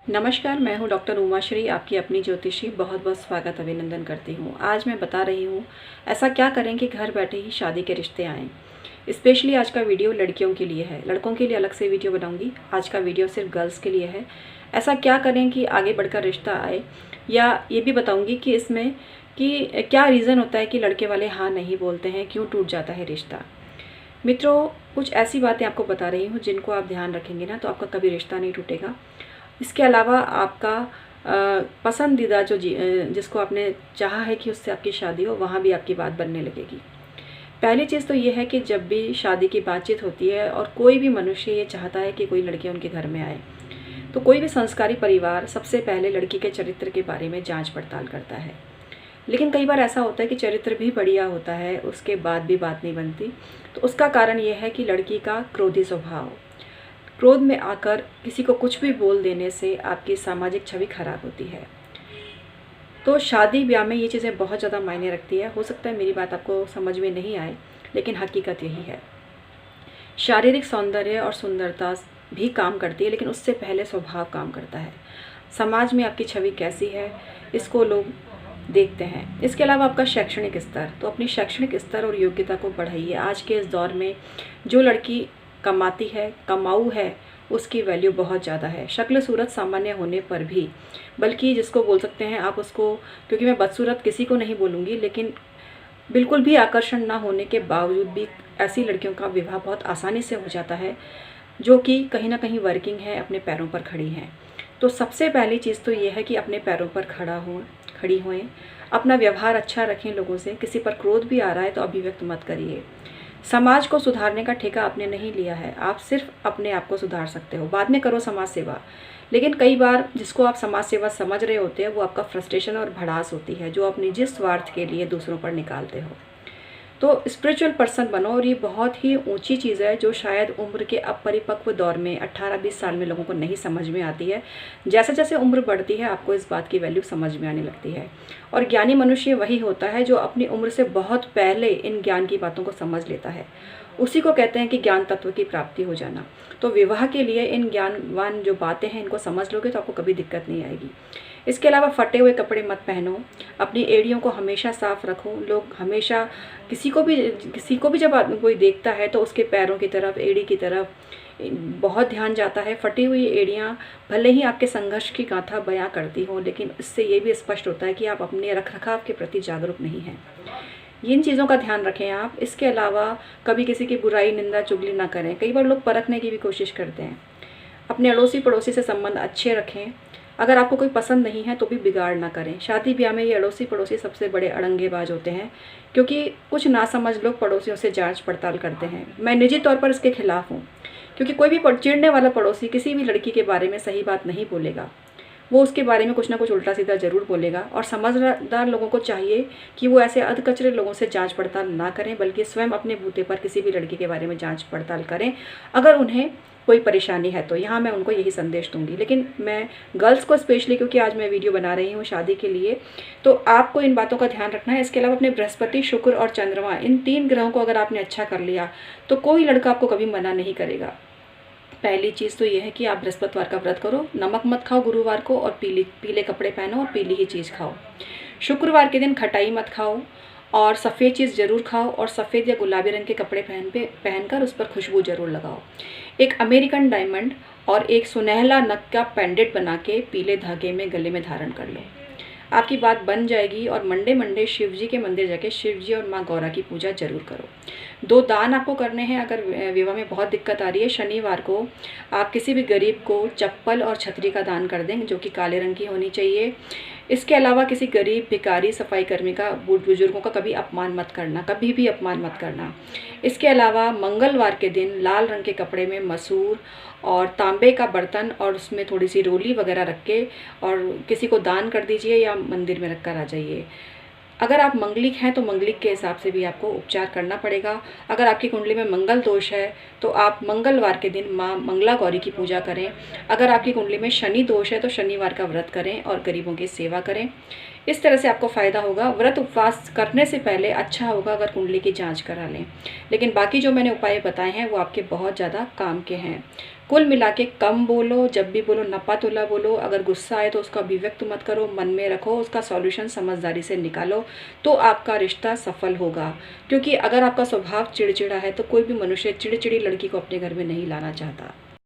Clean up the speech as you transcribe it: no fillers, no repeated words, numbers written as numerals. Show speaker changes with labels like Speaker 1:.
Speaker 1: नमस्कार, मैं हूँ डॉक्टर उमाश्री, आपकी अपनी ज्योतिषी। बहुत बहुत स्वागत अभिनंदन करती हूँ। आज मैं बता रही हूँ ऐसा क्या करें कि घर बैठे ही शादी के रिश्ते आएँ। स्पेशली आज का वीडियो लड़कियों के लिए है, लड़कों के लिए अलग से वीडियो बनाऊँगी। आज का वीडियो सिर्फ गर्ल्स के लिए है। ऐसा क्या करें कि आगे बढ़कर रिश्ता आए, या ये भी बताऊँगी कि इसमें कि क्या रीज़न होता है कि लड़के वाले हाँ नहीं बोलते हैं, क्यों टूट जाता है रिश्ता। मित्रों, कुछ ऐसी बातें आपको बता रही हूँ जिनको आप ध्यान रखेंगे ना तो आपका कभी रिश्ता नहीं टूटेगा। इसके अलावा आपका पसंदीदा जिसको आपने चाहा है कि उससे आपकी शादी हो, वहाँ भी आपकी बात बनने लगेगी। पहली चीज़ तो ये है कि जब भी शादी की बातचीत होती है और कोई भी मनुष्य ये चाहता है कि कोई लड़की उनके घर में आए, तो कोई भी संस्कारी परिवार सबसे पहले लड़की के चरित्र के बारे में जांच पड़ताल करता है। लेकिन कई बार ऐसा होता है कि चरित्र भी बढ़िया होता है, उसके बाद भी बात नहीं बनती। तो उसका कारण ये है कि लड़की का क्रोधी स्वभाव। क्रोध में आकर किसी को कुछ भी बोल देने से आपकी सामाजिक छवि खराब होती है। तो शादी ब्याह में ये चीज़ें बहुत ज़्यादा मायने रखती है। हो सकता है मेरी बात आपको समझ में नहीं आए, लेकिन हकीकत यही है। शारीरिक सौंदर्य और सुंदरता भी काम करती है, लेकिन उससे पहले स्वभाव काम करता है। समाज में आपकी छवि कैसी है, इसको लोग देखते हैं। इसके अलावा आपका शैक्षणिक स्तर, तो अपनी शैक्षणिक स्तर और योग्यता को बढ़ाइए। आज के इस दौर में जो लड़की कमाती है, कमाऊ है, उसकी वैल्यू बहुत ज़्यादा है। शक्ल सूरत सामान्य होने पर भी, बल्कि जिसको बोल सकते हैं आप उसको, क्योंकि मैं बदसूरत किसी को नहीं बोलूँगी, लेकिन बिल्कुल भी आकर्षण ना होने के बावजूद भी ऐसी लड़कियों का विवाह बहुत आसानी से हो जाता है जो कि कहीं ना कहीं वर्किंग है, अपने पैरों पर खड़ी हैं। तो सबसे पहली चीज़ तो ये है कि अपने पैरों पर खड़ी होएं। अपना व्यवहार अच्छा रखें लोगों से। किसी पर क्रोध भी आ रहा है तो अभिव्यक्त मत करिए। समाज को सुधारने का ठेका आपने नहीं लिया है, आप सिर्फ अपने आप को सुधार सकते हो। बाद में करो समाज सेवा, लेकिन कई बार जिसको आप समाज सेवा समझ रहे होते हैं वो आपका फ्रस्ट्रेशन और भड़ास होती है, जो आप निजी स्वार्थ के लिए दूसरों पर निकालते हो। तो स्पिरिचुअल पर्सन बनो, और ये बहुत ही ऊंची चीज़ है जो शायद उम्र के अपरिपक्व दौर में 18-20 साल में लोगों को नहीं समझ में आती है। जैसे जैसे उम्र बढ़ती है आपको इस बात की वैल्यू समझ में आने लगती है। और ज्ञानी मनुष्य वही होता है जो अपनी उम्र से बहुत पहले इन ज्ञान की बातों को समझ लेता है। उसी को कहते हैं कि ज्ञान तत्व की प्राप्ति हो जाना। तो विवाह के लिए इन ज्ञानवान जो बातें हैं इनको समझ लोगे तो आपको कभी दिक्कत नहीं आएगी। इसके अलावा फटे हुए कपड़े मत पहनो, अपनी एड़ियों को हमेशा साफ रखो। लोग हमेशा किसी को भी जब कोई देखता है तो उसके पैरों की तरफ, एड़ी की तरफ बहुत ध्यान जाता है। फटी हुई एड़ियाँ भले ही आपके संघर्ष की गाथा बयां करती हो, लेकिन इससे ये भी स्पष्ट होता है कि आप अपने रखरखाव के प्रति जागरूक नहीं हैं। इन चीज़ों का ध्यान रखें आप। इसके अलावा कभी किसी की बुराई, निंदा, चुगली ना करें। कई बार लोग परखने की भी कोशिश करते हैं। अपने अड़ोसी पड़ोसी से संबंध अच्छे रखें। अगर आपको कोई पसंद नहीं है तो भी बिगाड़ ना करें। शादी ब्याह में ये अड़ोसी पड़ोसी सबसे बड़े अड़ंगेबाज होते हैं, क्योंकि कुछ नासमझ लोग पड़ोसियों से जांच पड़ताल करते हैं। मैं निजी तौर पर इसके खिलाफ हूँ, क्योंकि कोई भी चिढ़ने वाला पड़ोसी किसी भी लड़की के बारे में सही बात नहीं बोलेगा। वो उसके बारे में कुछ ना कुछ उल्टा सीधा ज़रूर बोलेगा। और समझदार लोगों को चाहिए कि वो ऐसे अधकचरे लोगों से जांच पड़ताल ना करें, बल्कि स्वयं अपने बूते पर किसी भी लड़की के बारे में जांच पड़ताल करें अगर उन्हें कोई परेशानी है तो। यहाँ मैं उनको यही संदेश दूंगी। लेकिन मैं गर्ल्स को स्पेशली, क्योंकि आज मैं वीडियो बना रही हूँ शादी के लिए, तो आपको इन बातों का ध्यान रखना है। इसके अलावा अपने बृहस्पति, शुक्र और चंद्रमा, इन 3 ग्रहों को अगर आपने अच्छा कर लिया तो कोई लड़का आपको कभी मना नहीं करेगा। पहली चीज़ तो ये है कि आप बृहस्पतिवार का व्रत करो, नमक मत खाओ गुरुवार को, और पीले कपड़े पहनो और पीली ही चीज़ खाओ। शुक्रवार के दिन खटाई मत खाओ और सफ़ेद चीज़ ज़रूर खाओ, और सफ़ेद या गुलाबी रंग के कपड़े पहनकर उस पर खुशबू ज़रूर लगाओ। एक अमेरिकन डायमंड और एक सुनहला नग का पेंडेंट बना के पीले धागे में गले में धारण कर लो। आपकी बात बन जाएगी। और मंडे शिव जी के मंदिर जाके शिव जी और माँ गौरा की पूजा जरूर करो। 2 दान आपको करने हैं अगर विवाह में बहुत दिक्कत आ रही है। शनिवार को आप किसी भी गरीब को चप्पल और छतरी का दान कर दें, जो कि काले रंग की होनी चाहिए। इसके अलावा किसी गरीब, भिखारी, सफाई कर्मी का, बुजुर्गों का कभी अपमान मत करना, कभी भी अपमान मत करना। इसके अलावा मंगलवार के दिन लाल रंग के कपड़े में मसूर और तांबे का बर्तन और उसमें थोड़ी सी रोली वगैरह रख के और किसी को दान कर दीजिए या मंदिर में रख कर आ जाइए। अगर आप मंगलिक हैं तो मंगलिक के हिसाब से भी आपको उपचार करना पड़ेगा। अगर आपकी कुंडली में मंगल दोष है तो आप मंगलवार के दिन माँ मंगला गौरी की पूजा करें। अगर आपकी कुंडली में शनि दोष है तो शनिवार का व्रत करें और गरीबों की सेवा करें। इस तरह से आपको फ़ायदा होगा। व्रत उपवास करने से पहले अच्छा होगा अगर कुंडली की जांच करा लें। लेकिन बाकी जो मैंने उपाय बताए हैं वो आपके बहुत ज़्यादा काम के हैं। कुल मिला के कम बोलो, जब भी बोलो नपा-तुला बोलो। अगर गुस्सा आए तो उसका अभिव्यक्त मत करो, मन में रखो, उसका सॉल्यूशन समझदारी से निकालो, तो आपका रिश्ता सफल होगा। क्योंकि अगर आपका स्वभाव चिड़चिड़ा है तो कोई भी मनुष्य चिड़चिड़ी लड़की को अपने घर में नहीं लाना चाहता।